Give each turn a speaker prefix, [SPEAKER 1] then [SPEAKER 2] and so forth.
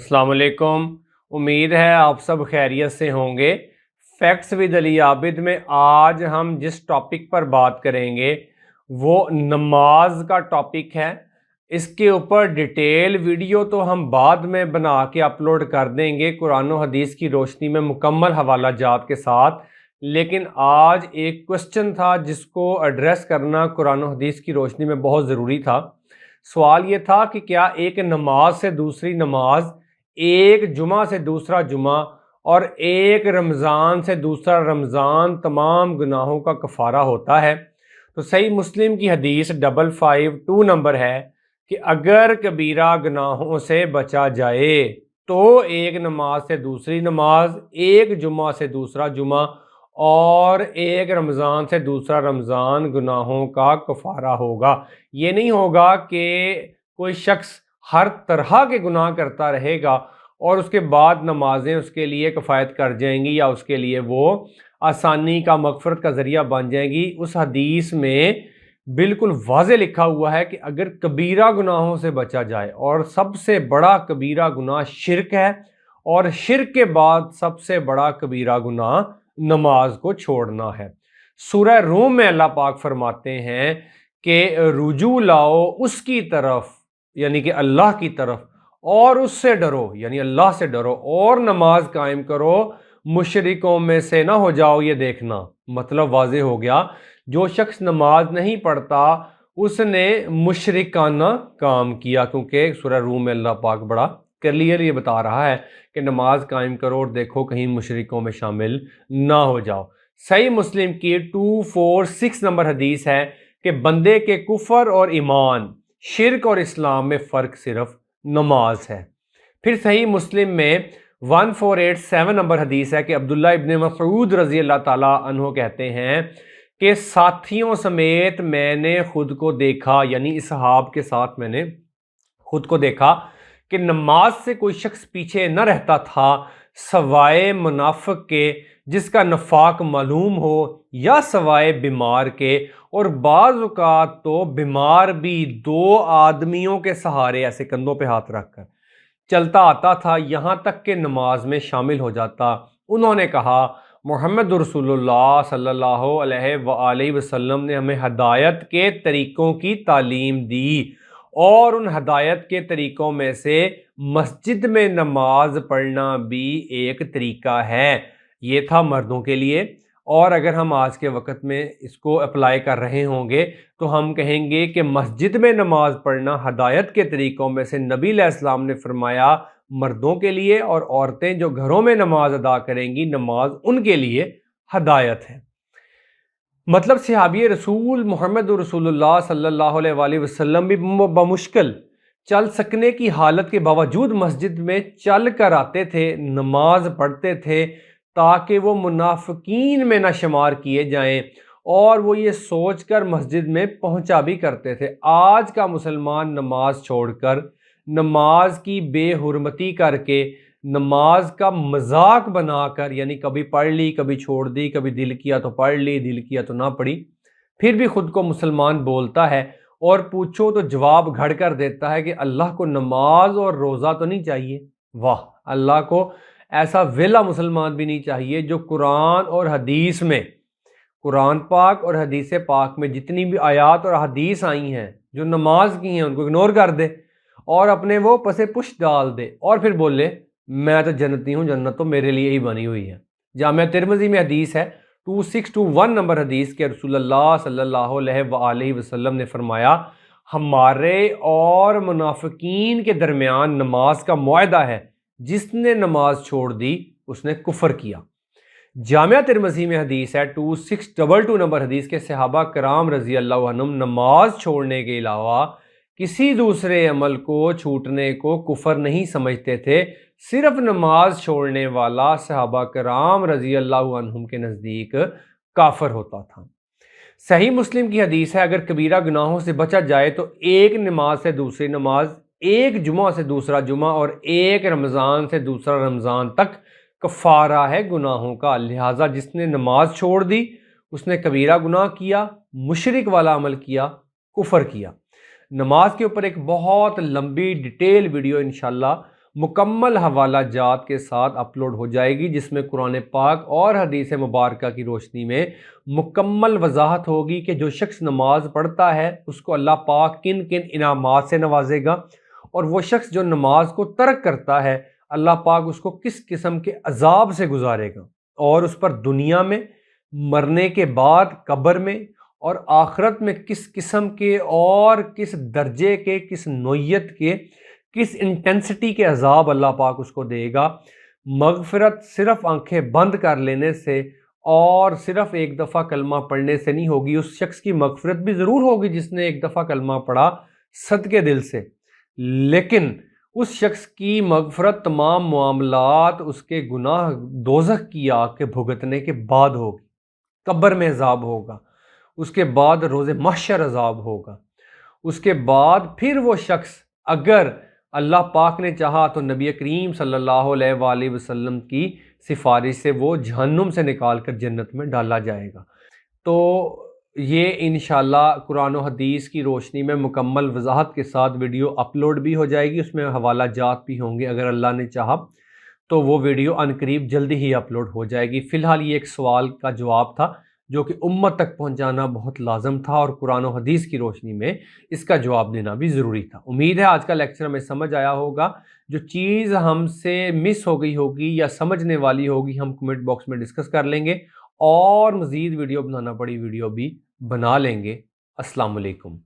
[SPEAKER 1] अस्सलाम वालेकुम। उम्मीद है आप सब खैरियत से होंगे। फैक्ट्स विद अली आबिद में आज हम जिस टॉपिक पर बात करेंगे वो नमाज का टॉपिक है। इसके ऊपर डिटेल वीडियो तो हम बाद में बना के अपलोड कर देंगे कुरान और हदीस की रोशनी में मुकम्मल हवाला जात के साथ। लेकिन आज एक क्वेश्चन था जिसको एड्रेस करना कुरान और हदीस की रोशनी में बहुत ज़रूरी था। सवाल ये था कि क्या एक नमाज से दूसरी नमाज, एक जुमा से दूसरा जुमा और एक रमज़ान से दूसरा रमज़ान तमाम गुनाहों का कफ़ारा होता है? तो सही मुस्लिम की हदीस 552 नंबर है कि अगर कबीरा गुनाहों से बचा जाए तो एक नमाज से दूसरी नमाज, एक जुमा से दूसरा जुमा और एक रमज़ान से दूसरा रमज़ान गुनाहों का कफ़ारा होगा। ये नहीं होगा कि कोई शख्स हर तरह के गुनाह करता रहेगा और उसके बाद नमाजें उसके लिए किफ़ायत कर जाएंगी या उसके लिए वो आसानी का, मग़फ़रत का ज़रिया बन जाएंगी। उस हदीस में बिल्कुल वाज़े लिखा हुआ है कि अगर कबीरा गुनाहों से बचा जाए, और सबसे बड़ा कबीरा गुनाह शिर्क है, और शिर्क के बाद सबसे बड़ा कबीरा गुनाह नमाज को छोड़ना है। सूरह रूम में अल्लाह पाक फरमाते हैं कि रुजू लाओ उसकी तरफ, यानी कि अल्लाह की तरफ, और उससे डरो, यानी अल्लाह से डरो, और नमाज कायम करो, मुशरिकों में से ना हो जाओ। ये देखना मतलब वाज़े हो गया, जो शख्स नमाज नहीं पढ़ता उसने मुशरिकाना काम किया, क्योंकि सूरह रूम में अल्लाह पाक बड़ा क्लियर ये बता रहा है कि नमाज कायम करो और देखो कहीं मुशरिकों में शामिल ना हो जाओ। सही मुस्लिम की 246 नंबर हदीस है कि बंदे के कुफर और ईमान, शिर्क और इस्लाम में फ़र्क सिर्फ नमाज है। फिर सही मुस्लिम में 1487 नंबर हदीस है कि अब्दुल्ला इब्न मसूद रज़ी अल्लाह ताला अन्हो कहते हैं कि साथियों समेत मैंने खुद को देखा, यानी इसहाब के साथ मैंने खुद को देखा कि नमाज से कोई शख्स पीछे न रहता था सवाए मुनाफिक के जिसका नफाक मालूम हो, या सवाए बीमार के, और बाज़ औक़ात तो बीमार भी दो आदमियों के सहारे ऐसे कंधों पे हाथ रखकर चलता आता था, यहाँ तक कि नमाज में शामिल हो जाता। उन्होंने कहा, मोहम्मद रसूलुल्लाह सल्लल्लाहु अलैहि वसल्लम ने हमें हदायत के तरीक़ों की तालीम दी, और उन हदायत के तरीक़ों में से मस्जिद में नमाज पढ़ना भी एक तरीक़ा है। ये था मर्दों के लिए, और अगर हम आज के वक़्त में इसको अप्लाई कर रहे होंगे तो हम कहेंगे कि मस्जिद में नमाज पढ़ना हदायत के तरीक़ों में से नबी अलैहिस्सलाम ने फरमाया मर्दों के लिए, और औरतें जो घरों में नमाज अदा करेंगी नमाज उनके लिए हदायत है। मतलब सहाबी रसूल मोहम्मद रसूलुल्लाह सल्लल्लाहु अलैहि वसल्लम भी बमुश्किल चल सकने की हालत के बावजूद मस्जिद में चल कर आते थे, नमाज पढ़ते थे, ताकि वो मुनाफिकीन में न शुमार किए जाएं, और वो ये सोचकर मस्जिद में पहुंचा भी करते थे। आज का मुसलमान नमाज छोड़कर, नमाज की बेहुरमती करके, नमाज का मजाक बनाकर, यानी कभी पढ़ ली कभी छोड़ दी, कभी दिल किया तो पढ़ ली, दिल किया तो ना पढ़ी, फिर भी खुद को मुसलमान बोलता है, और पूछो तो जवाब घड़ कर देता है कि अल्लाह को नमाज और रोज़ा तो नहीं चाहिए। वाह, अल्लाह को ऐसा वेला मुसलमान भी नहीं चाहिए जो कुरान और हदीस में, कुरान पाक और हदीस पाक में जितनी भी आयात और हदीस आई हैं जो नमाज की हैं उनको इग्नोर कर दे और अपने वो पसे पुश डाल दे, और फिर बोले मैं तो जन्नती हूँ, जन्नत तो मेरे लिए ही बनी हुई है। जामिया तिरमिज़ी में हदीस है 2621 नंबर हदीस के रसूलुल्लाह सल्लल्लाहु अलैहि वसल्लम ने फरमाया, हमारे और मुनाफिकीन के दरमियान नमाज का मुआहदा है, जिसने नमाज छोड़ दी उसने कुफर किया। जामिया तिरमिज़ी में हदीस है 2622 नंबर हदीस के सहाबा कराम रज़ी अल्लाह अन्हुम नमाज छोड़ने के अलावा किसी दूसरे अमल को छूटने को कुफर नहीं समझते थे। सिर्फ नमाज छोड़ने वाला सहाबा कराम रज़ी अल्लाह अन्हुम के नज़दीक काफिर होता था। सही मुस्लिम की हदीस है, अगर कबीरा गुनाहों से बचा जाए तो एक नमाज से दूसरी नमाज, एक जुमा से दूसरा जुमा और एक रमज़ान से दूसरा रमज़ान तक कफ़ारा है गुनाहों का। लिहाजा जिसने नमाज छोड़ दी उसने कबीरा गुनाह किया, मुशरिक वाला अमल किया, कुफर किया। नमाज के ऊपर एक बहुत लंबी डिटेल वीडियो इंशाल्लाह مکمل حوالہ جات کے ساتھ اپلوڈ ہو جائے گی، جس میں قرآن پاک اور حدیث مبارکہ کی روشنی میں مکمل وضاحت ہوگی کہ جو شخص نماز پڑھتا ہے اس کو اللہ پاک کن کن انعامات سے نوازے گا، اور وہ شخص جو نماز کو ترک کرتا ہے اللہ پاک اس کو کس قسم کے عذاب سے گزارے گا، اور اس پر دنیا میں، مرنے کے بعد قبر میں اور آخرت میں کس قسم کے اور کس درجے کے، کس نوعیت کے، کس انٹینسٹی کے عذاب اللہ پاک اس کو دے گا۔ مغفرت صرف آنکھیں بند کر لینے سے اور صرف ایک دفعہ کلمہ پڑھنے سے نہیں ہوگی، اس شخص کی مغفرت بھی ضرور ہوگی جس نے ایک دفعہ کلمہ پڑھا صدقے دل سے، لیکن اس شخص کی مغفرت تمام معاملات اس کے گناہ دوزخ کی آگ کے بھگتنے کے بعد ہوگی، قبر میں عذاب ہوگا، اس کے بعد روز محشر عذاب ہوگا، اس کے بعد پھر وہ شخص اگر اللہ پاک نے چاہا تو نبی کریم صلی اللہ علیہ وآلہ وسلم کی سفارش سے وہ جہنم سے نکال کر جنت میں ڈالا جائے گا۔ تو یہ انشاءاللہ قرآن و حدیث کی روشنی میں مکمل وضاحت کے ساتھ ویڈیو اپلوڈ بھی ہو جائے گی، اس میں حوالہ جات بھی ہوں گے، اگر اللہ نے چاہا تو وہ ویڈیو عنقریب جلدی ہی اپلوڈ ہو جائے گی۔ فی الحال یہ ایک سوال کا جواب تھا جو کہ امت تک پہنچانا بہت لازم تھا، اور قرآن و حدیث کی روشنی میں اس کا جواب دینا بھی ضروری تھا۔ امید ہے آج کا لیکچر ہمیں سمجھ آیا ہوگا، جو چیز ہم سے مس ہو گئی ہوگی یا سمجھنے والی ہوگی ہم کمنٹ باکس میں ڈسکس کر لیں گے، اور مزید ویڈیو بنانا پڑی ویڈیو بھی بنا لیں گے۔ السلام علیکم۔